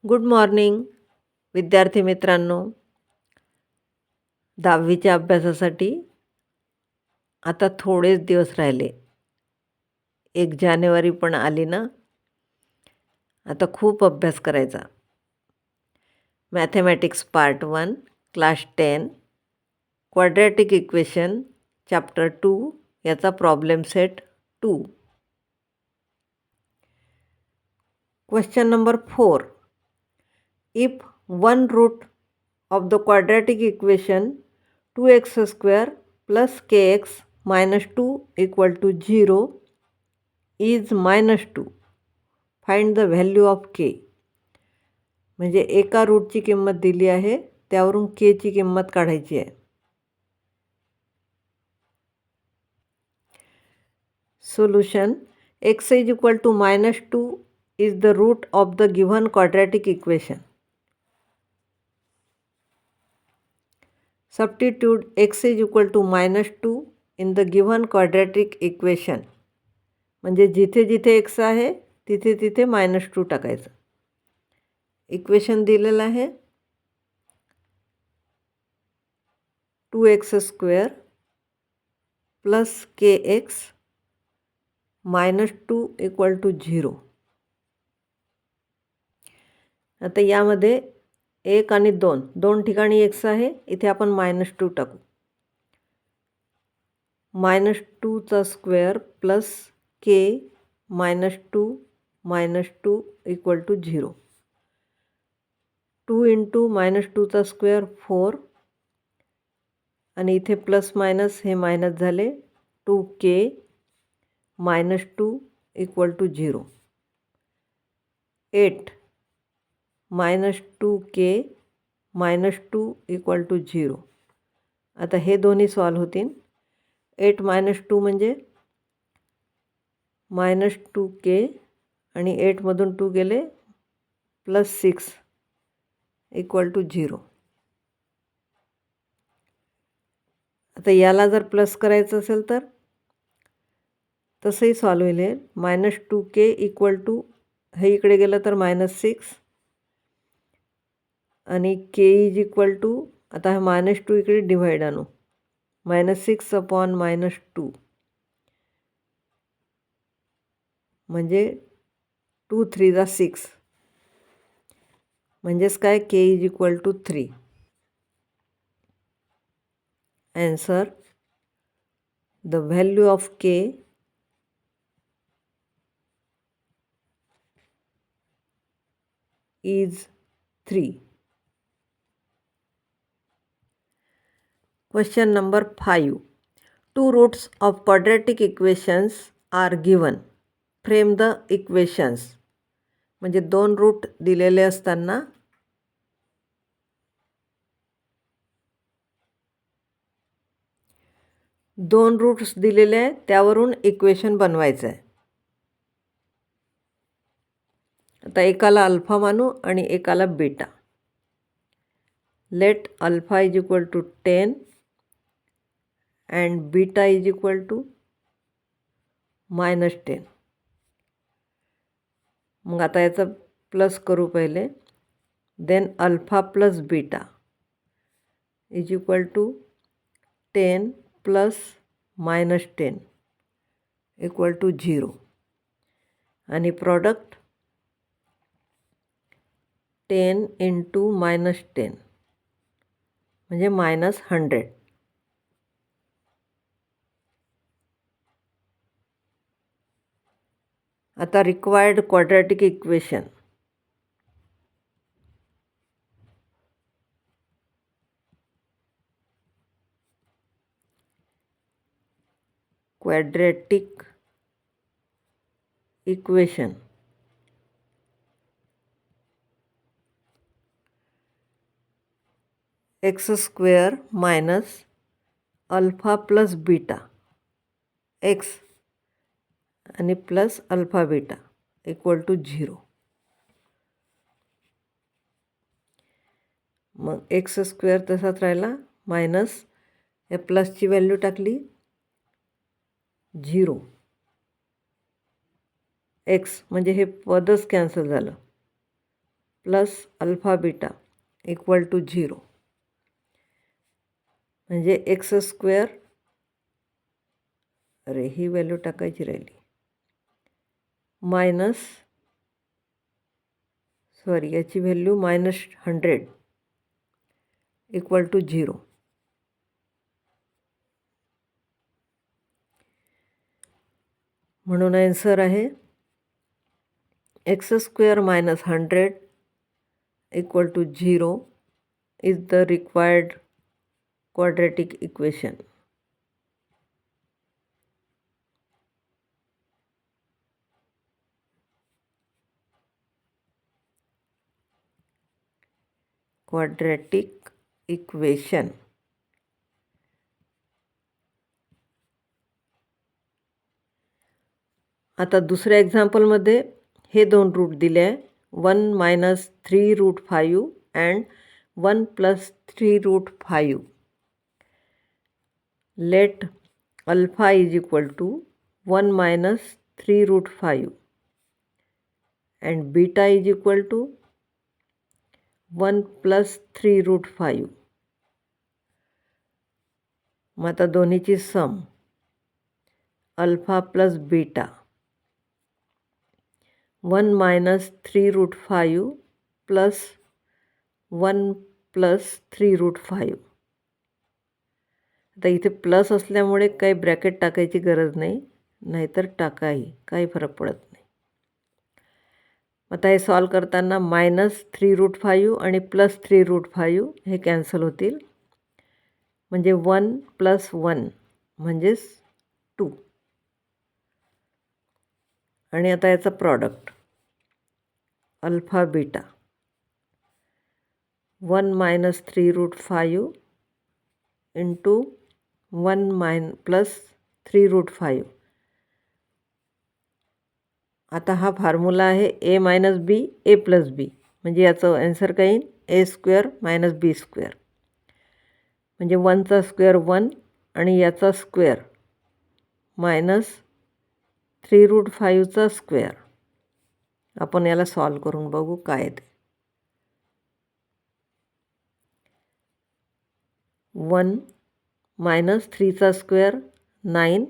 Good morning विद्यार्थी मित्रांनो. 10वीच्या अभ्यासासाठी आता थोडेच दिवस राहिले. 1 जानेवारी पण आली ना. आता खूप अभ्यास करायचा. Mathematics part 1 class 10 quadratic equation chapter 2 याचा problem set 2. Question number 4. If one root of the quadratic equation 2x square plus kx minus 2 equal to 0 is minus 2. Find the value of k. म्हणजे एका रूटची किंमत दिली आहे, त्यावरून k ची किंमत काढायची आहे. Solution x is equal to minus 2 is the root of the given quadratic equation. Substitute x is equal to minus 2 in the given quadratic equation. म्हणजे जिथे जिथे x आहे तिथे तिथे -2 टाकायचं. इक्वेशन दिलेलं आहे 2x square plus kx -2 equal to 0. आता यामध्ये 1 आणि 2 ठिकाणी x आहे, इथे आपण -2 टाकू. -2चा square plus k -2 equal to 0. 2 into -2चा स्क्वेअर 4 आणि इथे प्लस मायनस हे मायनस झाले. 2k -2 equal to 0. 8 -2k -2 equal to 0. आता हे दोन्ही सॉल्व होतील. 8 -2 म्हणजे -2k आणि 8मधून 2 गेले +6 इक्वल टू 0. आता याला जर प्लस करायचं असेल तर तसंही सॉल्व होईल. -2k इक्वल टू हे इकडे गेलं तर -6 आणि k इज इक्वल टू आता हा -2 इकडे डिव्हाइड आणू. -6 अपॉन -2 म्हणजे 2 3 जा 6 म्हणजेच काय k is equal to 3. Answer, the value of k is 3. Question number 5. Two roots of quadratic equations are given. Frame the equations. म्हणजे 2 रूट दिलेले असताना दोन रूट्स दिलेले आहे, त्यावरून इक्वेशन बनवायचं आहे. आता एकाला अल्फा मानू आणि एकाला beta. Let alpha is equal to 10 and beta is equal to -10. मग आता याचा प्लस करू पहिले. Then alpha plus beta is equal to 10 plus -10 equal to 0 आणि प्रॉडक्ट 10 इंटू -10 म्हणजे -100. आता required quadratic equation. Quadratic equation x square minus alpha plus beta x आणि plus alpha beta equal to 0. मग एक्स स्क्वेअर तसाच राहिला minus या प्लसची value टाकली 0. X म्हणजे हे पदच कॅन्सल झालं. Plus alpha beta equal to 0. म्हणजे x², अरे ही व्हॅल्यू टाकायची राहिली, याची व्हॅल्यू -100 इक्वल टू 0. म्हणून आन्सर आहे x² - 100 equal to 0 is the required quadratic equation. Quadratic equation. आता दुसऱ्या एक्झाम्पलमध्ये हे दोन रूट दिले आहे, 1 - 3√5 and 1 + 3√5. Let alpha is equal to 1 - 3√5 and beta is equal to 1 + 3√5. मग आता दोन्हीची sum alpha plus beta 1 - 3√5 plus 1 + 3√5. आता इथे प्लस असल्यामुळे काही ब्रॅकेट टाकायची गरज नाही, नाहीतर टाकाही, काही फरक पडत नाही. आता हे सॉल्व करताना -3√5 आणि +3√5 हे कॅन्सल होतील, म्हणजे 1 + 1 म्हणजेच 2. आणि आता याचा प्रॉडक्ट अल्फा बीटा 1 - 3√5 इंटू 1 + 3√5. आता हा फॉर्म्युला आहे a - b a + b, म्हणजे याचं आन्सर काय येईल a² - b². म्हणजे 1चा स्क्वेअर 1 आणि याचा स्क्वेअर -3√5चा स्क्वेअर. आपण याला सॉल्व करून बघू काय ते. 1 - 3चा स्क्वेअर 9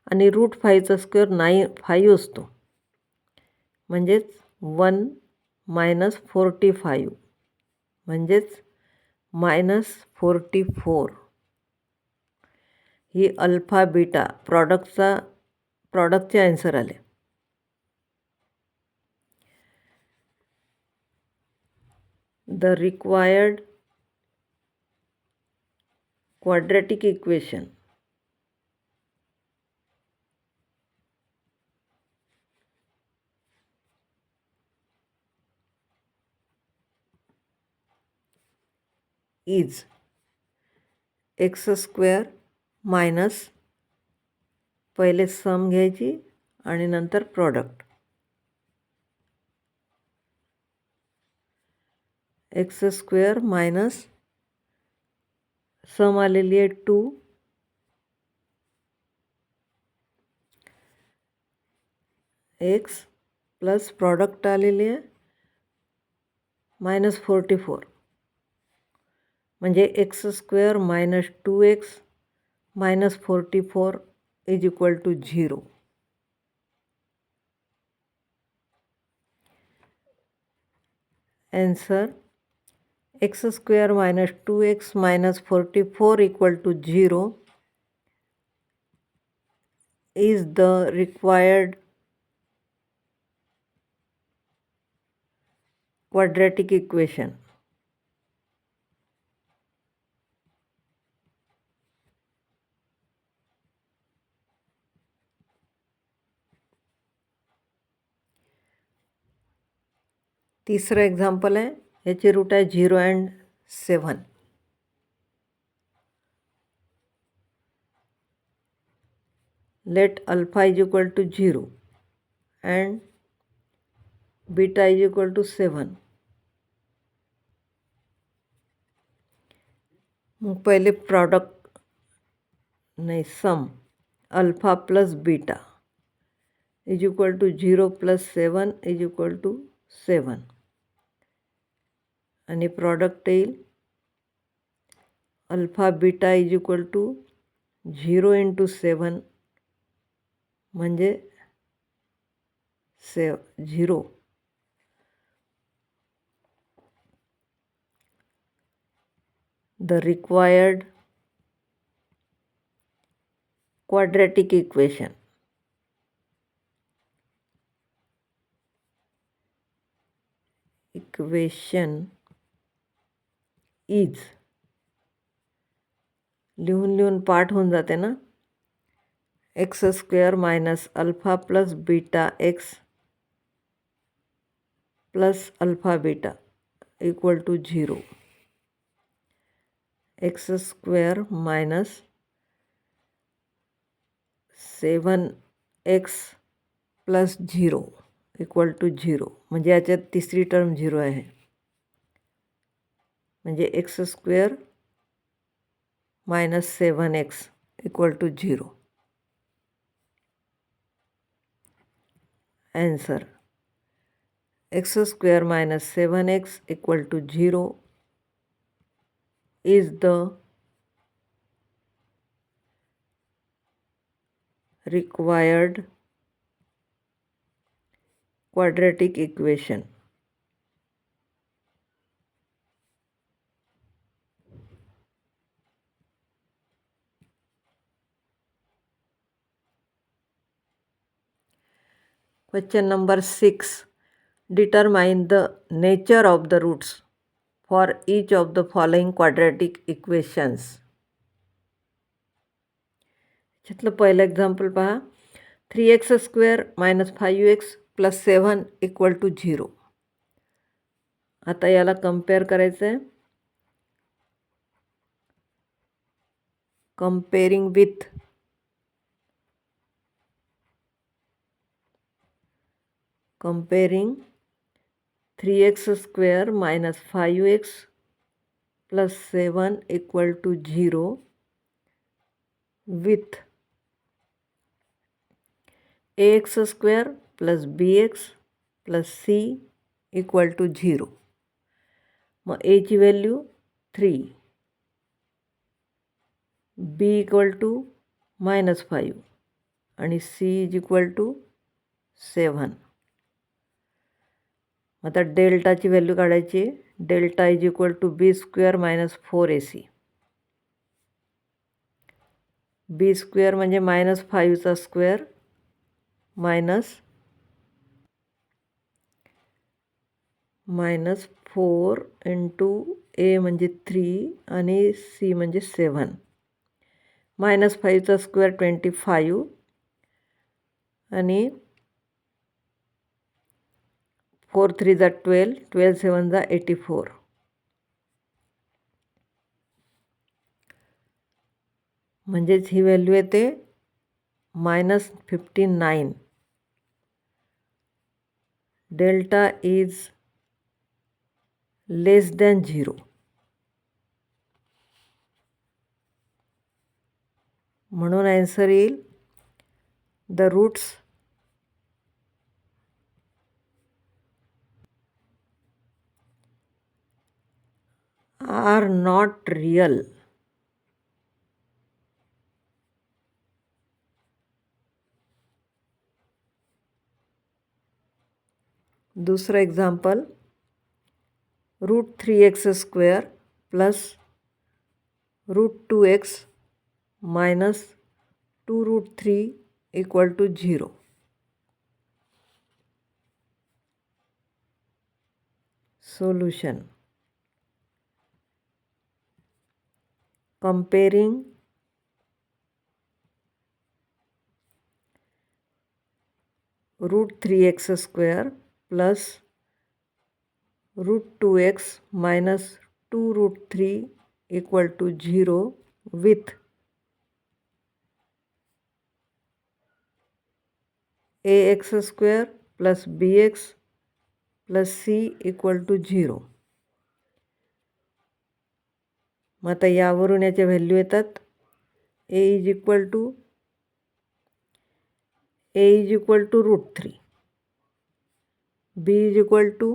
आणि √5चा स्क्वेअर 5 असतो, म्हणजेच 1 - 45 म्हणजेच -44. ही अल्फा बीटा प्रॉडक्टचे आन्सर आले. The required quadratic equation is x² minus, पहिले सम घ्यायची आणि नंतर प्रॉडक्ट, x² मायनस सम आलेली आहे 2 x प्लस प्रॉडक्ट आलेली आहे -44. म्हणजे x² - 2x - 44 is equal to 0. Answer x² - 2x - 44 equal to 0 is the required quadratic equation. तिसरं एक्झाम्पल आहे, याची रूट आहे 0 and 7. Let alpha is equal to 0 and beta is equal to 7. मग पहिले product नाही, sum alpha plus beta is equal to 0 + 7 is equal to 7. आणि product येईल alpha beta is equal to 0 × 7 म्हणजे 0. The required quadratic equation is, लिहून लिहून पाठ होऊन जाते ना, x² minus alpha plus beta x plus alpha beta equal to 0. x² minus 7x plus 0 equal to 0. म्हणजे याच्यात तिसरी टर्म 0 आहे. म्हणजे x² minus 7x equal to 0. Answer x² minus 7x equal to 0 is the required quadratic equation. Question number 6. Determine the nature of the roots for each of the following quadratic equations. याच्यातलं पहिलं example पहा. 3x² minus 5x plus 7 equal to 0. आता याला compare करायचं आहे. comparing 3x² minus 5x plus 7 equal to 0 with ax² plus bx plus c equal to 0. मग a ची value 3, b equal to -5 आणि c is equal to 7. आता डेल्टाची value काढायची. Delta is equal to b² minus 4ac. b² म्हणजे -5चा square minus 4 into a म्हणजे 3 आणि c म्हणजे 7. -5चा स्क्वेअर 25 आणि 4 3 जा 12, 12 7 जा 84. म्हणजेच ही व्हॅल्यू येते -59. Delta is less than 0. म्हणून आन्सर येईल the roots are not real. दुसरं example. √3x² plus √2x minus 2√3 equal to 0. Solution. comparing √3x² plus √2x minus 2√3 equal to 0 with ax² plus bx plus c equal to 0. मग आता यावरून याच्या value येतात. a is equal to √3, b is equal to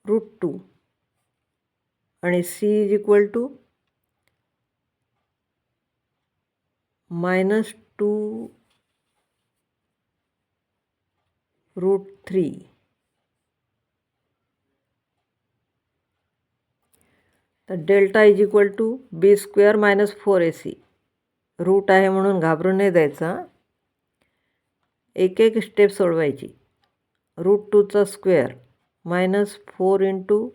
√2 आणि c is equal to -2 √3. तर delta is equal to b² - 4ac. Root आहे म्हणून घाबरून नाही द्यायचा, एक एक स्टेप सोडवायची. √2चा स्क्वेअर -4 इंटू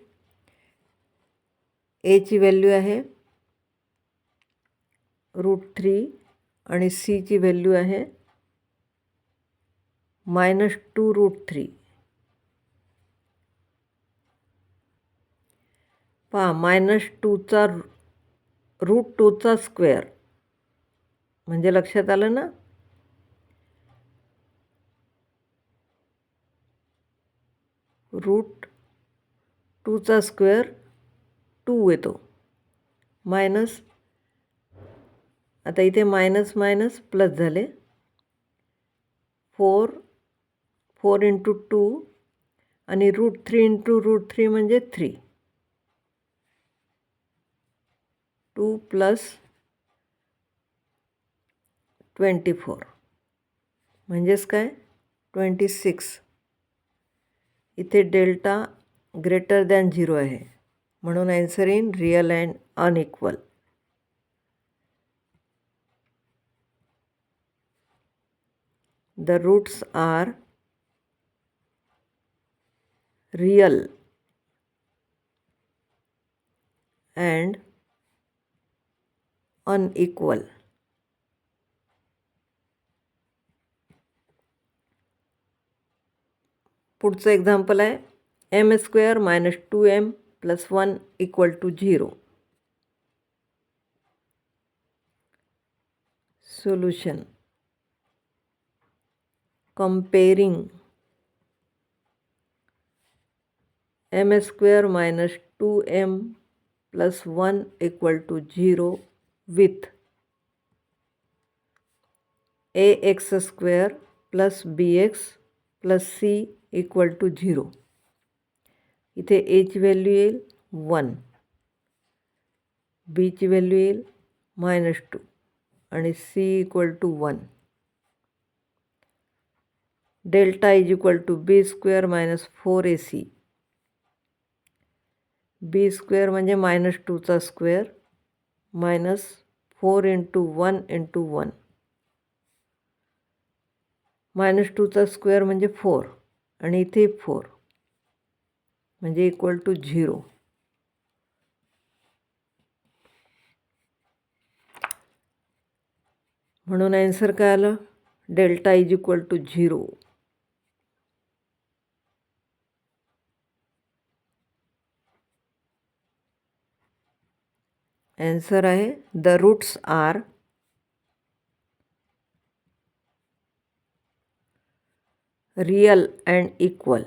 ची व्हॅल्यू आहे √3 आणि ची व्हॅल्यू आहे -2 √3. पहा √2चा स्क्वेअर म्हणजे लक्षात आलं ना. √2चा स्क्वेअर 2 येतो, मायनस, आता इथे मायनस मायनस प्लस झाले, 4 इंटू 2 आणि √3 इंटू √3 म्हणजे 3. 2 + 24 म्हणजेच काय 26. इथे डेल्टा ग्रेटर दॅन 0 आहे म्हणून answer in real and unequal. The roots are real and unequal. पुढचं एक्झाम्पल आहे m² - 2m + 1 = 0. Solution. Comparing m² - 2m + 1 = 0 with ax² + bx + c = 0. इथे ची व्हॅल्यू येईल 1, बीची व्हॅल्यू येईल -2 आणि c = 1. Delta is equal to b² - 4ac. b² म्हणजे -2चा स्क्वेअर -4 इंटू 1 इंटू 1. -2चा स्क्वेअर म्हणजे 4 आणि इथे 4 म्हणजे = 0. म्हणून आन्सर काय आलं, delta is equal to 0. Answer आहे the roots are real and equal.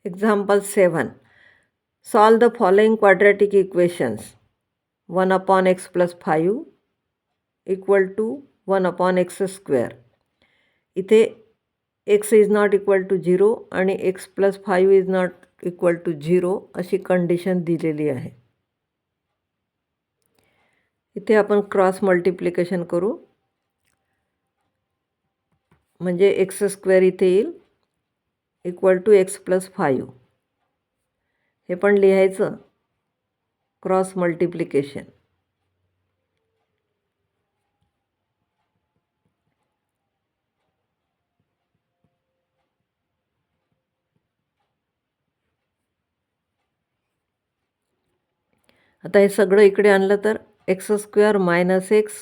Example 7. Solve the following quadratic equations. 1/x + 5 = 1/x². इथे x is not equal to 0 आणि x + 5 is not equal to 0 अशी कंडिशन दिलेली आहे. इथे आपण क्रॉस मल्टिप्लिकेशन करू म्हणजे x² इथे येईल = x + 5. हे पण लिहायचं क्रॉस मल्टिप्लिकेशन. आता हे सगळं इकडे आणलं तर x² - x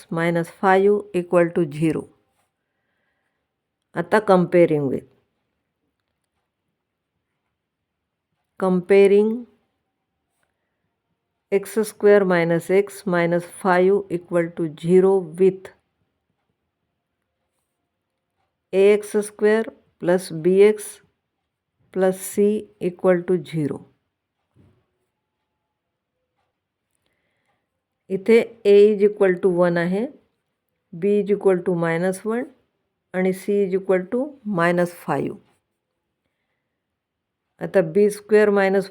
- 5 = 0. आता comparing x² - x - 5 = 0 with ax² + bx + c = 0. इथे a इज इक्वल टू 1 आहे, b इज इक्वल टू -1 आणि c इज इक्वल टू -5. आता b² -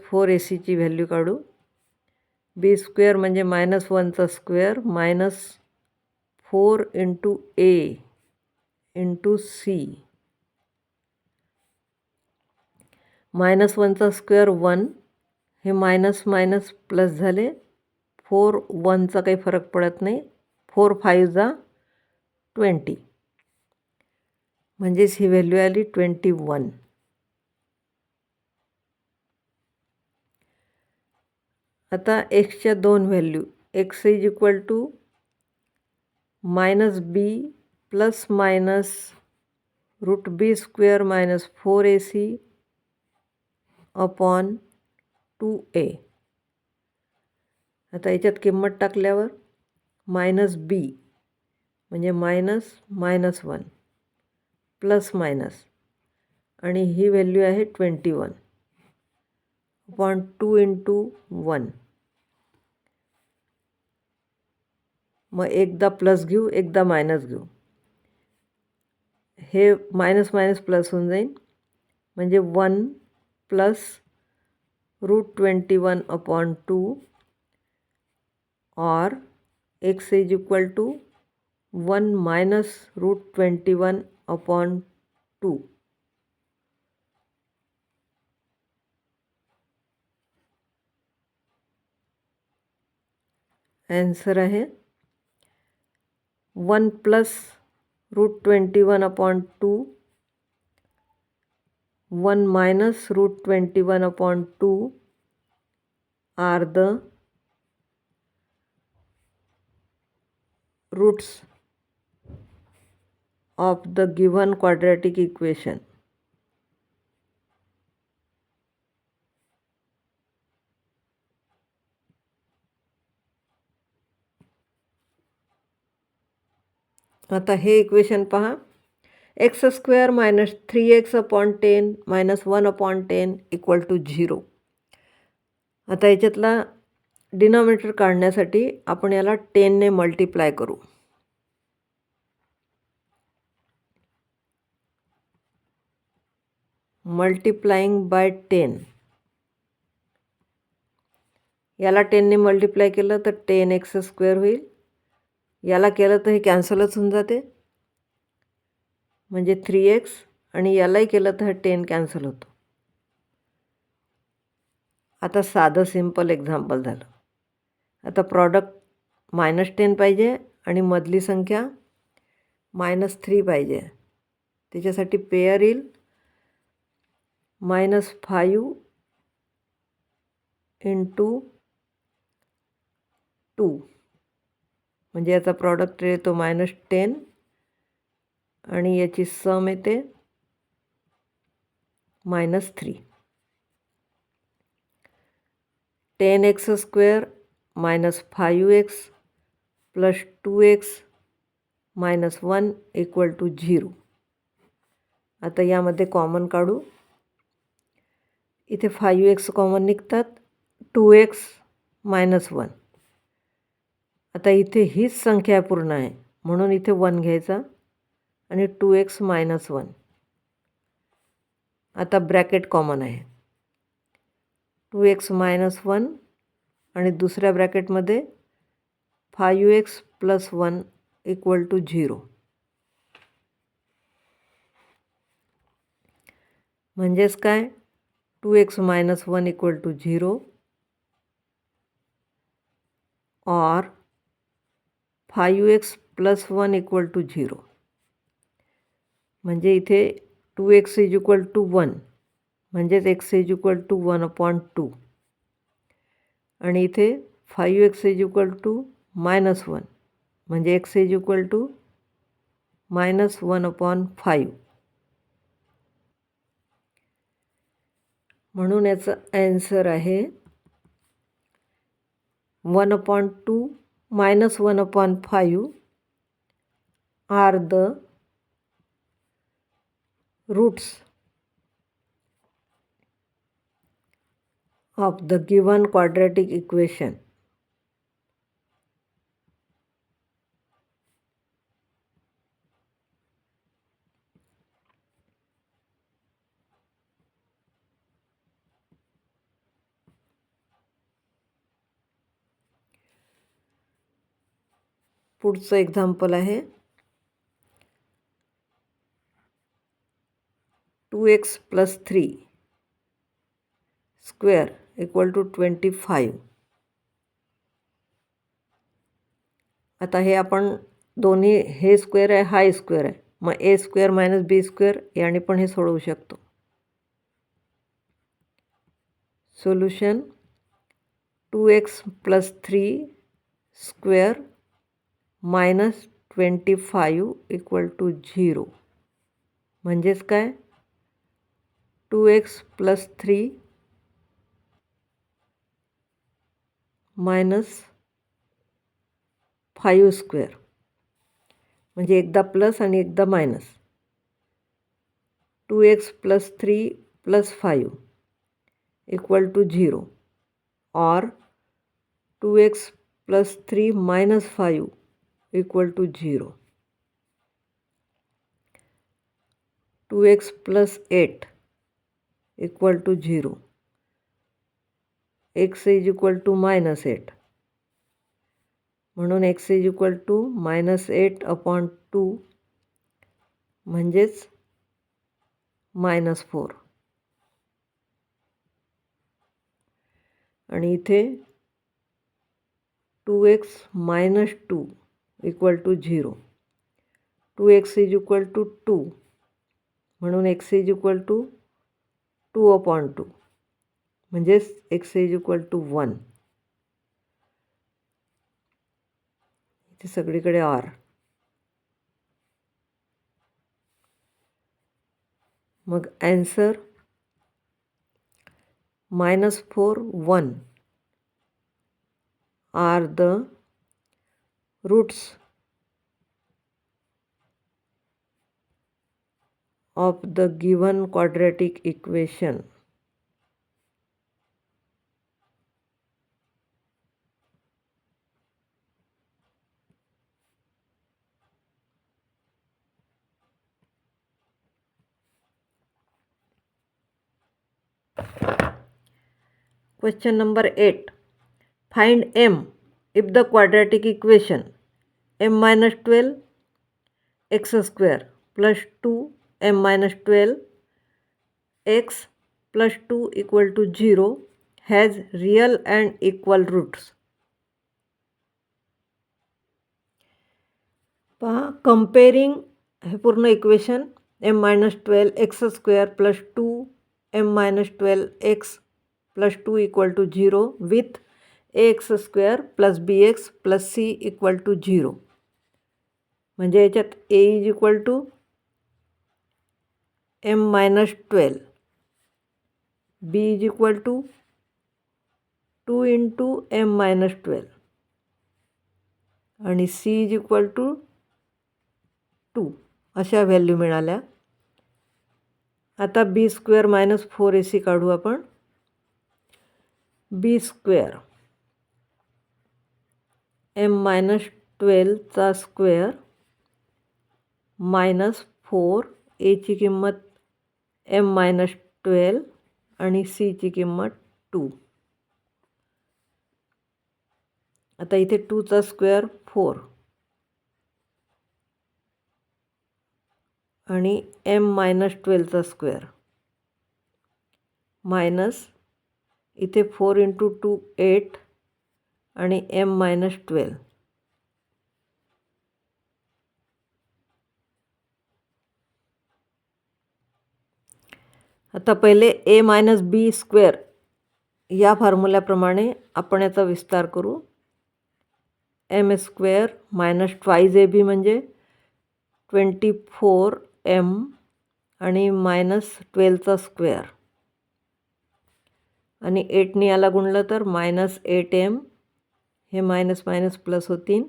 4ac व्हॅल्यू काढू. b² म्हणजे -1चा square -4 into a into c. -1चा स्क्वेअर 1, हे मायनस मायनस प्लस झाले. 4 1चा काही फरक पडत नाही. 4 5 जा 20, म्हणजेच ही व्हॅल्यू आली 21. आता एक्सच्या दोन value, x is equal to -b plus minus √b² - 4ac upon 2a. आता याच्यात किंमत टाकल्यावर -b म्हणजे -1 प्लस मायनस आणि ही व्हॅल्यू आहे 21 अपॉन 2 इंटू 1. मग एकदा प्लस घेऊ, एकदा मायनस घेऊ. हे मायनस मायनस प्लस होऊन जाईल, म्हणजे 1 प्लस √21 अपॉन 2 और x is equal to 1 minus √21 upon 2. Answer आहे 1 plus √21 upon 2, 1 minus √21 upon 2 are the roots of the given quadratic equation. आता हे इक्वेशन पहा. x² minus 3x upon 10 minus 1 upon 10 equal to 0. आता याच्यातला डिनॉमिनेटर काढण्यासाठी आपण याला 10ने मल्टिप्लाय करू. Multiplying by 10. याला 10ने मल्टिप्लाय केलं तर 10x² होईल. याला केलं तर हे कॅन्सलच होऊन जाते, म्हणजे 3x, आणि यालाही केलं तर 10 कॅन्सल होतो. आता साधं सिंपल एक्झाम्पल झालं. आता प्रॉडक्ट -10 पाहिजे आणि मधली संख्या -3 पाहिजे. त्याच्यासाठी पेअर येईल -5 इंटू 2, म्हणजे याचा प्रॉडक्ट येतो -10 आणि याची सम येते -3. 10x² - 5x plus 2x - 1 equal to 0. आता यामध्ये कॉमन काढू. इथे 5x कॉमन निघतात, 2x - 1. आता इथे हीच संख्या पूर्ण आहे, म्हणून इथे 1 घ्यायचा आणि 2x - 1. आता ब्रॅकेट कॉमन आहे, 2x - 1 आणि दुसऱ्या ब्रॅकेटमध्ये 5x + 1 इक्वल टू 0. म्हणजेच काय, 2x - 1 इक्वल टू 0 और 5x + 1 इक्वल टू 0. म्हणजे इथे 2x इज इक्वल टू 1, म्हणजेच x इज इक्वल टू 1/2 आणि इथे 5x इज इक्वल टू -1, म्हणजे x इज इक्वल टू -1/5. म्हणून याचा आन्सर आहे 1/2 - 1/5 are the roots of the given quadratic equation. पुढचं एक्झाम्पल आहे 2x + 3 स्क्वेअर इक्वल टू 25. आता हे आपण दोन्ही, हे स्क्वेअर आहे, हा स्क्वेअर आहे, मग a square minus b square याने पण हे सोडवू शकतो. Solution 2x + 3 square minus 25 equal to 0. म्हणजेच काय, 2x + 3 मायनस 5 स्क्वेअर, म्हणजे एकदा प्लस आणि एकदा मायनस. 2x + 3 + 5 इक्वल टू 0 और 2x + 3 - 5 equal to 0. 2x + 8 equal to 0. x is equal to -8. म्हणून x इज इक्वल टू -8/2 म्हणजेच -4. आणि इथे 2x - 2 equal to 0. 2x is equal to 2 म्हणून x इज इक्वल टू 2/2 म्हणजेच x इज इक्वल टू 1. इथे सगळीकडे r. मग answer -4, 1 are the roots of the given quadratic equation. Question number 8. Find m if the quadratic equation m - 12 x square plus 2 m - 12 x plus 2 equal to 0 has real and equal roots. पहा, comparing हे पूर्ण equation m - 12 x square plus 2 m - 12 x plus 2 equal to 0 with ax square plus bx plus c equal to 0. म्हणजे याच्यात a is equal to m - 12, b is equal to 2 × m - 12 आणि c is equal to 2 अशा value मिळाल्या. आता b square minus 4ac काढू आपण. b square m - 12चा स्क्वेअर मायनस 4, एची किंमत m - 12 आणि सीची किंमत 2. आता इथे 2चा स्क्वेअर 4 आणि m - 12चा स्क्वेअर मायनस इथे 4 × 2 8 आणि m - 12. आता पहिले a - b स्क्वेअर या फॉर्म्युल्याप्रमाणे आपण याचा विस्तार करू. m स्क्वेअर मायनस 2ab म्हणजे 24m आणि -12चा स्क्वेअर आणि 8ने याला गुणलं तर -8m, हे मायनस मायनस प्लस होतील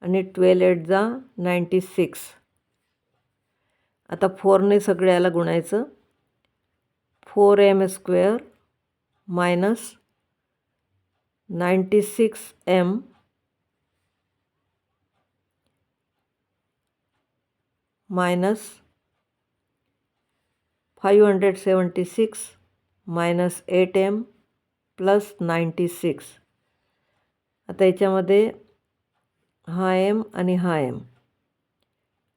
आणि 12 8 96. आता 4ने सगळ्याला याला गुणायचं. 4m square minus 96m minus 576 minus 8m plus 96. आता याच्यामध्ये हा एम आणि हा एम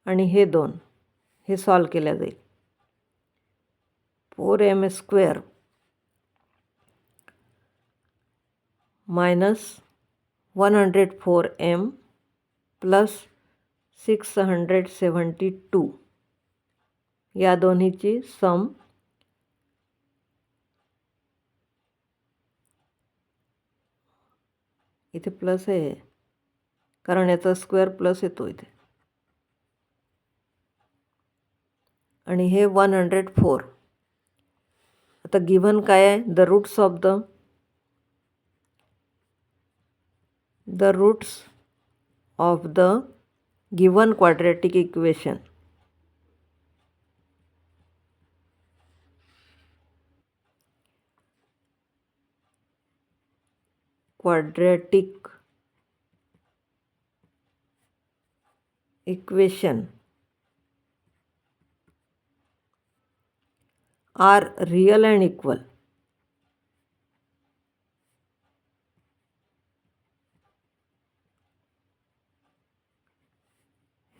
आणि हे दोन हे सॉल्व केल्या जाईल. 4m² मायनस 104m प्लस 672 या दोन्हीची सम इथे प्लस आहे कारण याचा स्क्वेअर प्लस येतो इथे आणि हे 104. आता गिव्हन काय आहे? The roots of the given quadratic equation. Quadratic equation are real and equal.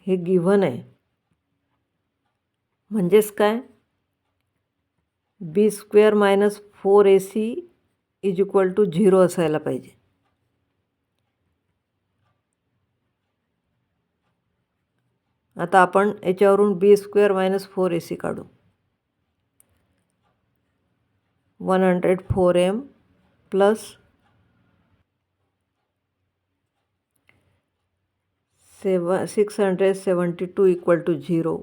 हे गिव्हन आहे म्हणजेच काय? b² minus 4ac is equal to 0 असायला पाहिजे. आता आपण याच्यावरून b² मायनस 4ac काढू. 104m plus 672 equal to 0.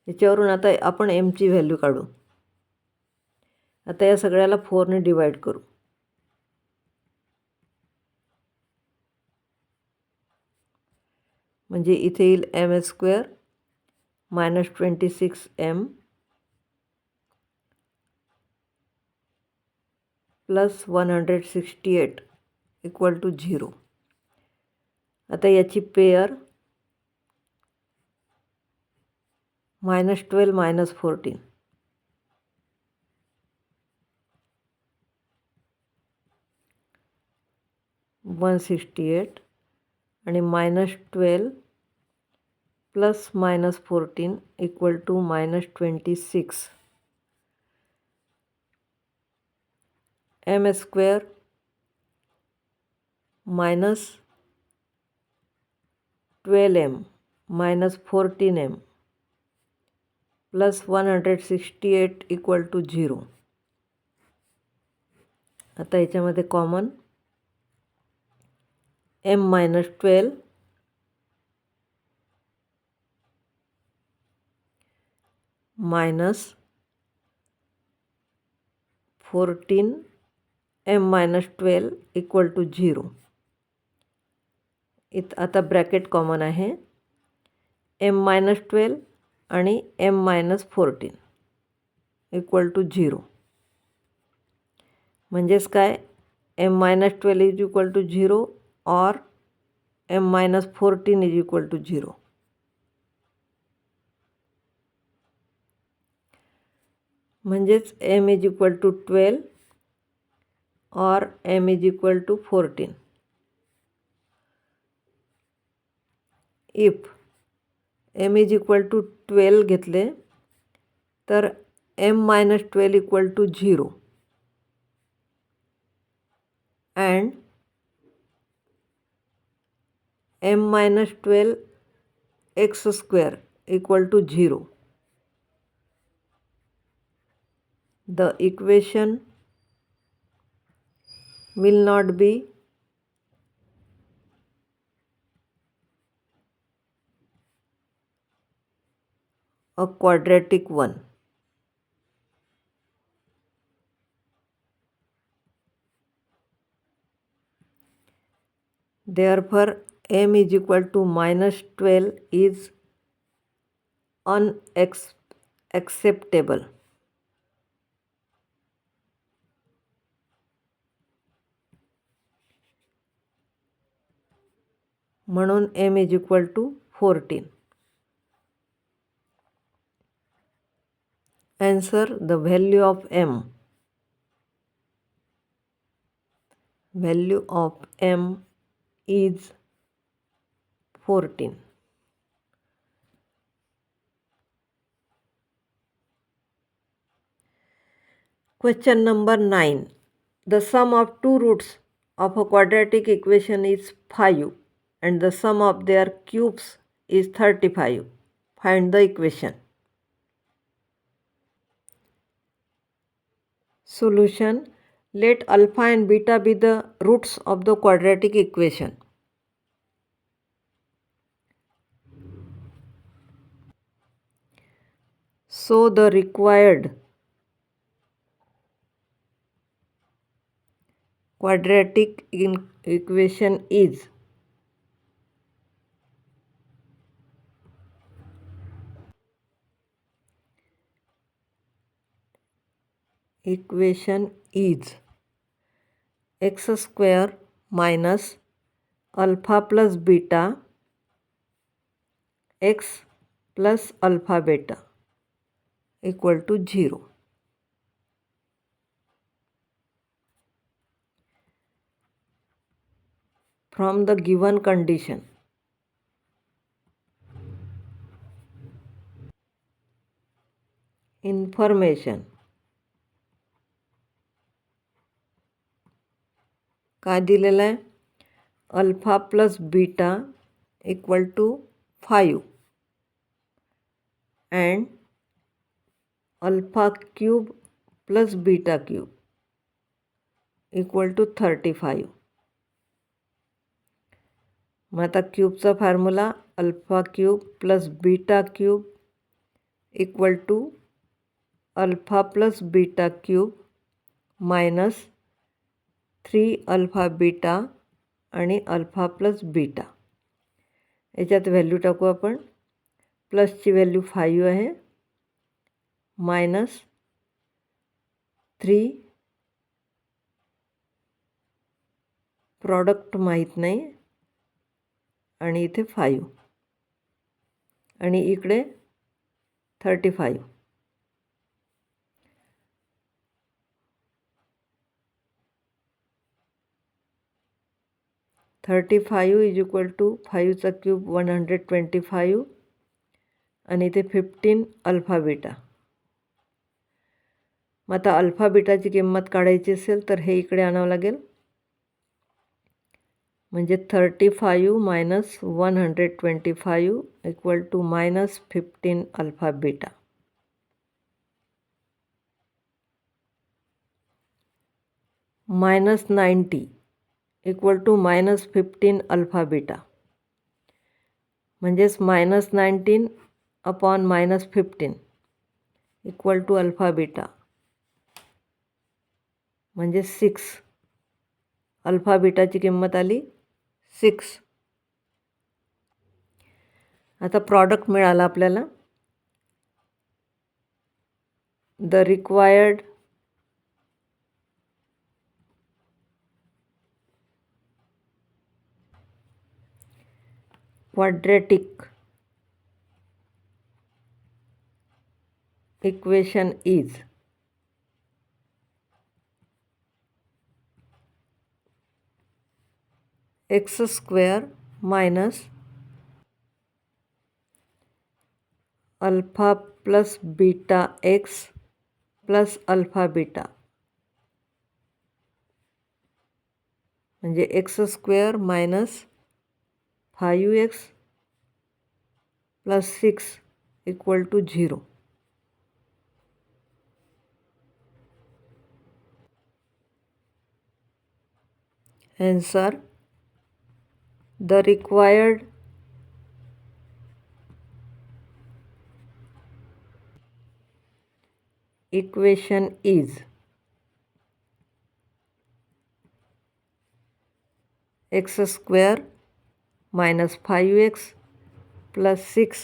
याच्यावरून आता आपण एमची व्हॅल्यू काढू. आता या सगळ्याला 4ने डिवाईड करू. म्हणजे इथे येईल m² minus 26m plus 168 equal to 0. आता याची पेअर -12 मायनस 14 168 आणि -12 plus -14 equal to -26. m² minus 12m minus 14m plus 168 equal to 0. आता याच्यामध्ये common m-12 minus 14m-12 equal to 0. आता ब्रॅकेट कॉमन आहे. m-12 आणि m-14 इक्वल टू 0. म्हणजेच काय? m-12 इज इक्वल टू 0 और m-14 इज इक्वल टू 0. म्हणजेच m is equal to 12 और m is equal to 14. If m is equal to 12 घेतले तर m-12 equal to 0 and m-12 x² equal to 0. The equation will not be a quadratic one. Therefore, m is equal to -12 is unacceptable. म्हणून m is equal to 14. Answer: the value of m. Value of m is 14. Question number 9. The sum of two roots of a quadratic equation is 5 and the sum of their cubes is 35. Find the equation. Solution. Let alpha and beta be the roots of the quadratic equation. So the required quadratic equation is x square minus alpha plus beta x plus alpha beta equal to 0. From the given condition, information काय दिलेलं आहे? Alpha plus beta equal to 5 and alpha cube plus beta cube equal to 35. मग आता क्यूबचा formula alpha cube plus beta cube equal to alpha plus beta cube minus 3 alpha beta आणि alpha plus beta. याच्यात value टाकू आपण. प्लसची value 5 आहे, minus 3 product माहीत नाही आणि इथे 5 आणि इकडे 35. इज इक्वल टू 5चा क्यूब 125 आणि इथे 15 अल्फा बीटा. मग आता अल्फा बीटाची किंमत काढायची असेल तर हे इकडे आणावं लागेल. म्हणजे 35 minus 125 equal to minus 15 alpha beta. Minus 90 equal to minus 15 alpha beta. म्हणजेच minus 19 upon minus 15 equal to alpha beta म्हणजे 6. अल्फा बीटाची किंमत आली 6. आता प्रॉडक्ट मिळाला आपल्याला. The required quadratic equation is x square minus alpha plus beta x plus alpha beta म्हणजे x square minus 5x plus 6 equal to 0. Answer. The required equation is x square minus 5x plus 6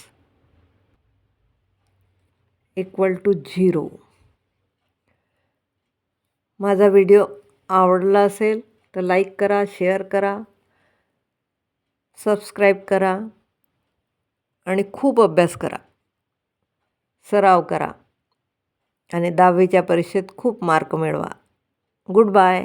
equal to 0. माझा video आवडला असेल तर like करा, share करा, subscribe करा आणि खूप अभ्यास करा, सराव करा आणि 10वीच्या परीक्षेत खूप मार्क मिळवा. Good bye.